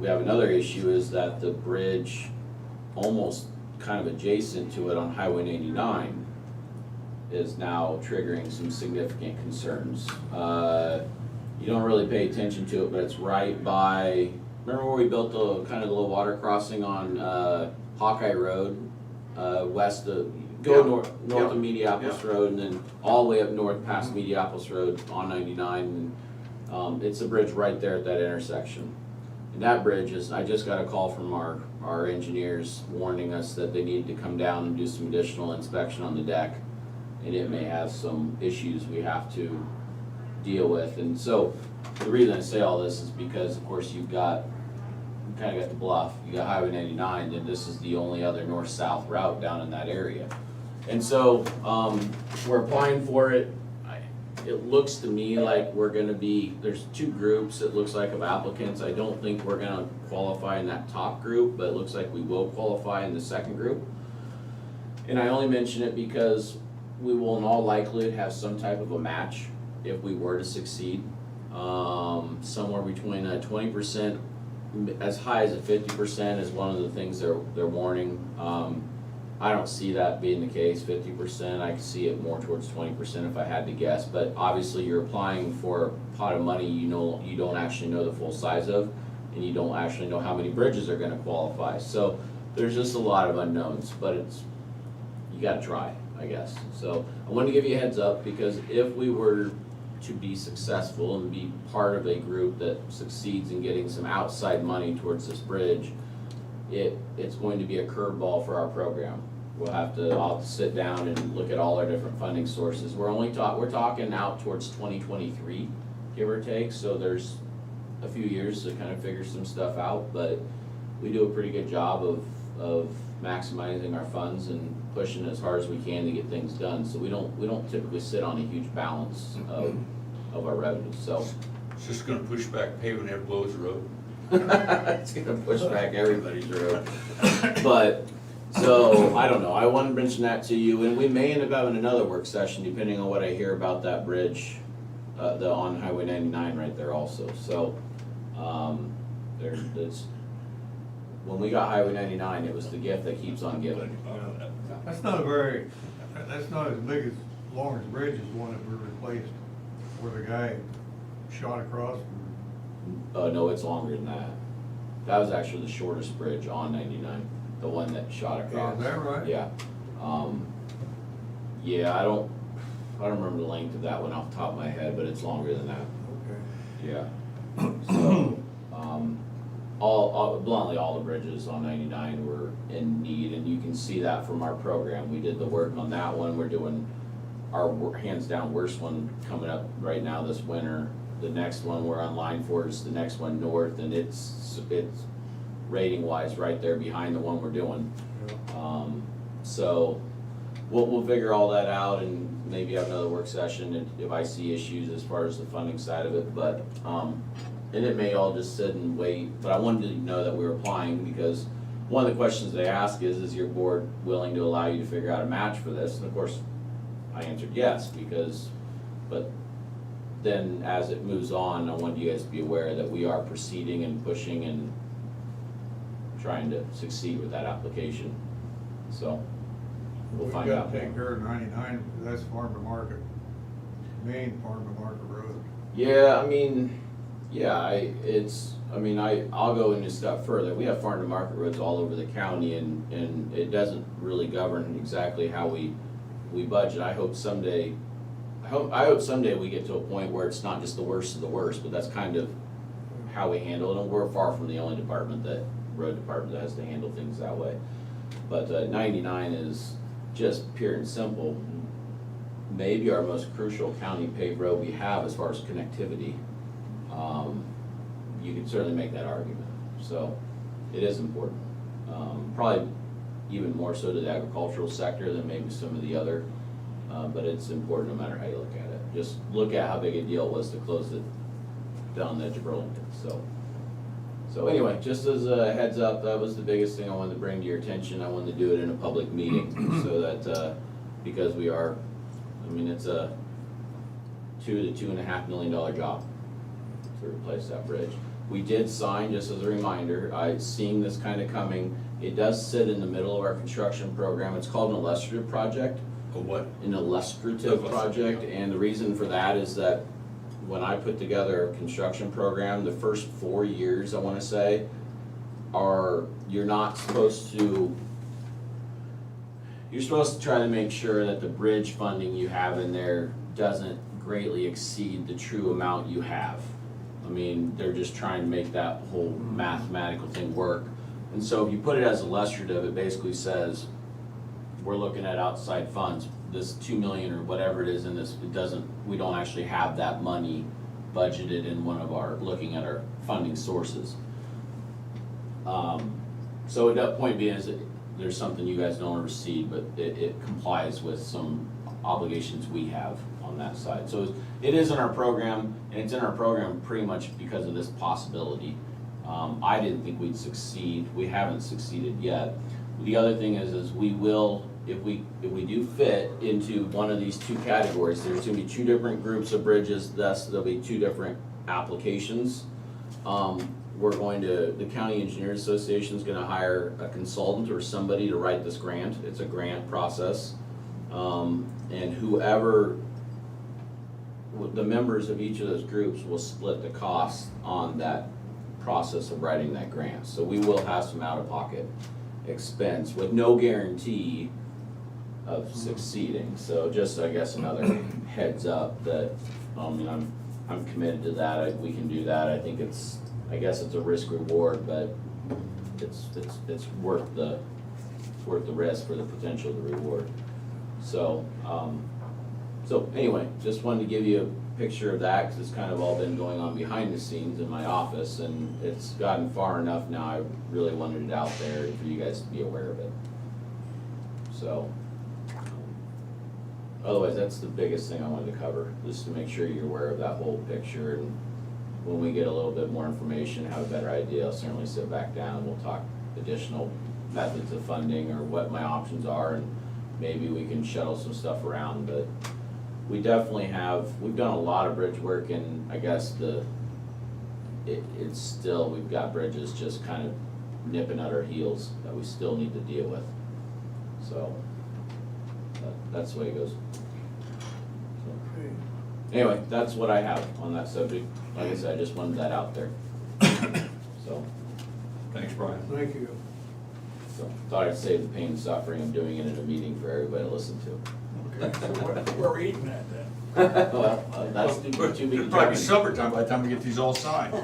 we have another issue is that the bridge, almost kind of adjacent to it on Highway 99, is now triggering some significant concerns. You don't really pay attention to it, but it's right by, remember where we built the kind of the low water crossing on Hawkeye Road, west of, north of Mediapolis Road, and then all the way up north past Mediapolis Road on 99. And, it's a bridge right there at that intersection. And that bridge is, I just got a call from our engineers warning us that they need to come down and do some additional inspection on the deck. And it may have some issues we have to deal with. And so the reason I say all this is because, of course, you kind of got the bluff, you got Highway 99, and this is the only other north-south route down in that area. And so we're applying for it. It looks to me like we're gonna be, there's two groups, it looks like, of applicants. I don't think we're gonna qualify in that top group, but it looks like we will qualify in the second group. And I only mention it because we will in all likelihood have some type of a match if we were to succeed. Somewhere between 20%, as high as a 50% is one of the things they're warning. I don't see that being the case, 50%. I can see it more towards 20% if I had to guess. But obviously you're applying for a pot of money you don't actually know the full size of. and you don't actually know how many bridges are gonna qualify. So there's just a lot of unknowns, but you gotta try, I guess. So I wanted to give you a heads up, because if we were to be successful and be part of a group that succeeds in getting some outside money towards this bridge, it's going to be a curveball for our program. I'll have to sit down and look at all our different funding sources. We're talking out towards 2023, give or take, so there's a few years to kind of figure some stuff out, but we do a pretty good job of maximizing our funds and pushing as hard as we can to get things done. So we don't typically sit on a huge balance of our revenue, so. It's just gonna push back paving that blows the road. It's gonna push back everybody's road. But, so, I don't know, I wanted to mention that to you, and we may end up having another work session depending on what I hear about that bridge, on Highway 99 right there also. So, when we got Highway 99, it was the gift that keeps on giving. That's not as big as, long as bridge as the one that we replaced, where the guy shot across. No, it's longer than that. That was actually the shortest bridge on 99, the one that shot across. Is that right? Yeah. Yeah, I don't remember the length of that one off the top of my head, but it's longer than that. Okay. Yeah. So, bluntly, all the bridges on 99 were in need, and you can see that from our program. We did the work on that one. We're doing our hands down worst one coming up right now this winter. The next one we're on line for is the next one north, and it's rating wise right there behind the one we're doing. So we'll figure all that out and maybe have another work session if I see issues as far as the funding side of it. But and it may all just sit and wait, but I wanted to know that we were applying, because one of the questions they ask is your board willing to allow you to figure out a match for this? And of course, I answered yes, but then as it moves on, I want you guys to be aware that we are proceeding and pushing and trying to succeed with that application. So we'll find out. We gotta take care of 99, because that's farm to market, main farm to market road. Yeah, I mean, I'll go into stuff further. We have farm to market roads all over the county, and it doesn't really govern exactly how we budget. I hope someday we get to a point where it's not just the worst of the worst, but that's kind of how we handle it. And we're far from the only road department that has to handle things that way. But 99 is just pure and simple, maybe our most crucial county paved road we have as far as connectivity. You can certainly make that argument. So it is important. Probably even more so to the agricultural sector than maybe some of the other, but it's important no matter how you look at it. Just look at how big a deal it was to close it down the edge of Burlington. So anyway, just as a heads up, that was the biggest thing I wanted to bring to your attention. I wanted to do it in a public meeting so that, because it's a $2 to $2.5 million job to replace that bridge. We did sign, just as a reminder, seeing this kind of coming, it does sit in the middle of our construction program. It's called an illustrative project. A what? An illustrative project, and the reason for that is that when I put together a construction program, the first 4 years, I wanna say, you're supposed to try to make sure that the bridge funding you have in there doesn't greatly exceed the true amount you have. They're just trying to make that whole mathematical thing work. And so if you put it as illustrative, it basically says, we're looking at outside funds, this 2 million or whatever it is in this, we don't actually have that money budgeted in looking at our funding sources. So at that point being is there's something you guys don't receive, but it complies with some obligations we have on that side. So it is in our program, and it's in our program pretty much because of this possibility. I didn't think we'd succeed. We haven't succeeded yet. The other thing is we will, if we do fit into one of these two categories, there's gonna be two different groups of bridges, thus there'll be two different applications. The County Engineers Association is gonna hire a consultant or somebody to write this grant. It's a grant process. And the members of each of those groups will split the cost on that process of writing that grant. So we will have some out-of-pocket expense with no guarantee of succeeding. So just, I guess, another heads up that, I'm committed to that. We can do that. I think I guess it's a risk reward, but it's worth the risk for the potential of the reward. So, so anyway, just wanted to give you a picture of that, because it's kind of all been going on behind the scenes in my office, and it's gotten far enough now, I really wanted it out there for you guys to be aware of it. So, otherwise, that's the biggest thing I wanted to cover, just to make sure you're aware of that whole picture, and when we get a little bit more information, have a better idea, I'll certainly sit back down and we'll talk additional methods of funding or what my options are, and maybe we can shuttle some stuff around. But we definitely we've done a lot of bridge work, and I guess it's still, we've got bridges just kind of nipping at our heels that we still need to deal with. So that's the way it goes. So, anyway, that's what I have on that subject. Like I said, I just wanted that out there. So, Thanks, Brian. Thank you. so thought I'd save the pain and suffering of doing it in a meeting for everybody to listen to. Okay, so where are we eating at then? Well, that's to be It'll probably be determined. summertime by the time we get these all signed.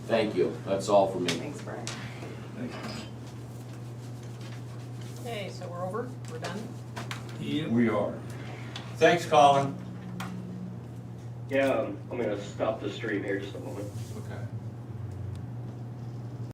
Thank you, that's all for me. Thanks, Brian. Okay, so we're over, we're done? We are. Thanks, Colin. Yeah, I'm gonna stop the stream here just a moment. Okay.